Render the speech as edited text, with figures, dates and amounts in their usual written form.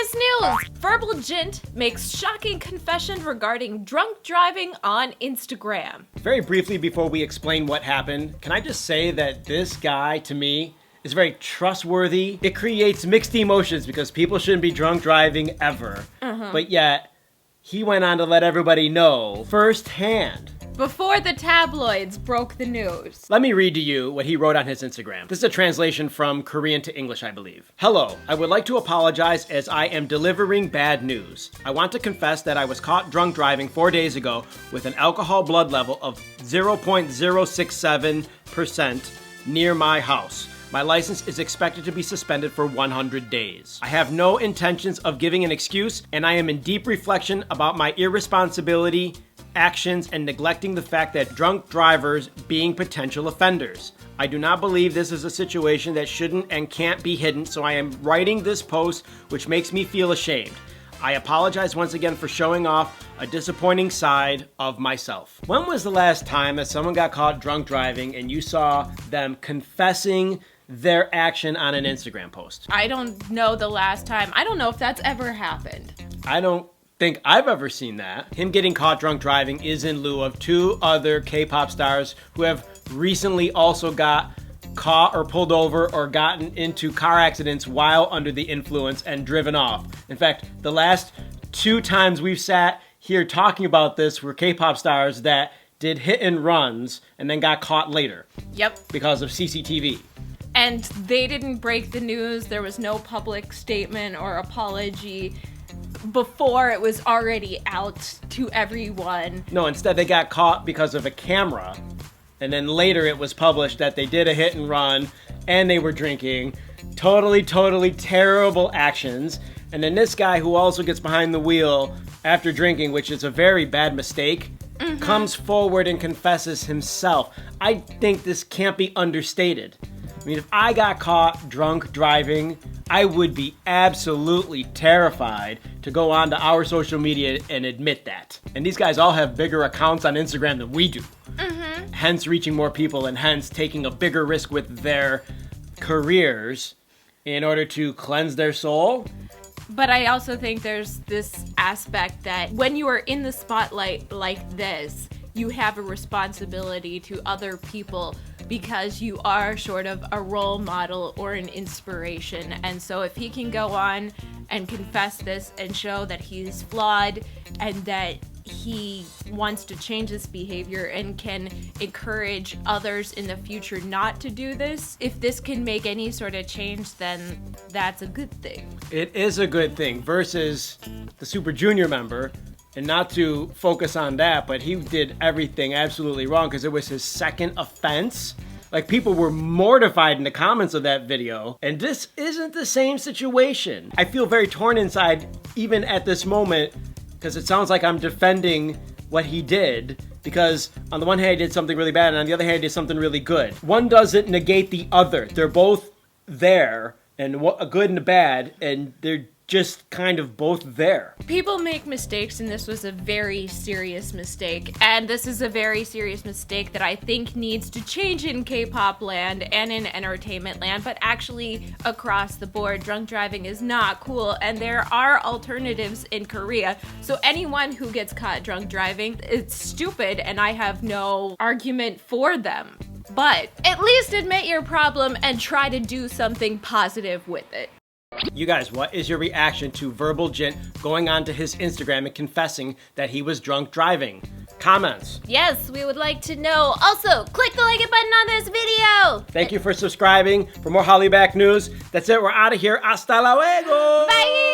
Serious news! Verbal Gent makes shocking confession regarding drunk driving on Instagram. Very briefly before we explain what happened, can I just say that this guy, to me, is very trustworthy. It creates mixed emotions because people shouldn't be drunk driving ever. But yet, he went on to let everybody know firsthand. Before the tabloids broke the news. Let me read to you what he wrote on his Instagram. This is a translation from Korean to English, I believe. Hello, I would like to apologize as I am delivering bad news. I want to confess that I was caught drunk driving 4 days ago with an alcohol blood level of 0.067% near my house. My license is expected to be suspended for 100 days. I have no intentions of giving an excuse, and I am in deep reflection about my irresponsibility, actions, and neglecting the fact that drunk drivers being potential offenders. I do not believe this is a situation that shouldn't and can't be hidden, so I am writing this post, which makes me feel ashamed. I apologize once again for showing off a disappointing side of myself. When was the last time that someone got caught drunk driving and you saw them confessing their action on an Instagram post? I don't know the last time. I don't know if that's ever happened. I don't think I've ever seen that. Him getting caught drunk driving is in lieu of two other K-pop stars who have recently also got caught or pulled over or gotten into car accidents while under the influence and driven off. In fact, the last 2 times we've sat here talking about this were K-pop stars that did hit and runs and then got caught later. Yep. Because of CCTV. And they didn't break the news. There was no public statement or apology before it was already out to everyone. No, instead they got caught because of a camera. And then later it was published that they did a hit and run and they were drinking. Totally terrible actions. And then this guy who also gets behind the wheel after drinking, which is a very bad mistake, comes forward and confesses himself. I think this can't be understated. I mean, if I got caught drunk driving, I would be absolutely terrified to go onto our social media and admit that. And these guys all have bigger accounts on Instagram than we do. Hence reaching more people and hence taking a bigger risk with their careers in order to cleanse their soul. But I also think there's this aspect that when you are in the spotlight like this, you have a responsibility to other people because you are sort of a role model or an inspiration. And so if he can go on and confess this and show that he's flawed and that he wants to change his behavior and can encourage others in the future not to do this, if this can make any sort of change, then that's a good thing. It is a good thing versus the Super Junior member. And not to focus on that, but he did everything absolutely wrong because it was his second offense. Like, people were mortified in the comments of that video. And this isn't the same situation. I feel very torn inside even at this moment because it sounds like I'm defending what he did. Because on the one hand, he did something really bad, and on the other hand, he did something really good. One doesn't negate the other. They're both there, and a good and a bad, and they're just kind of both there. People make mistakes, and this was a very serious mistake. And this is a very serious mistake that I think needs to change in K-pop land and in entertainment land, but actually across the board. Drunk driving is not cool, and there are alternatives in Korea. So anyone who gets caught drunk driving, it's stupid, and I have no argument for them. But at least admit your problem and try to do something positive with it. You guys, what is your reaction to Verbal Gent going onto his Instagram and confessing that he was drunk driving? Comments. Yes, we would like to know. Also, click the like it button on this video. Thank you for subscribing. For more HallyuBack news, that's it. We're out of here. Hasta luego. Bye.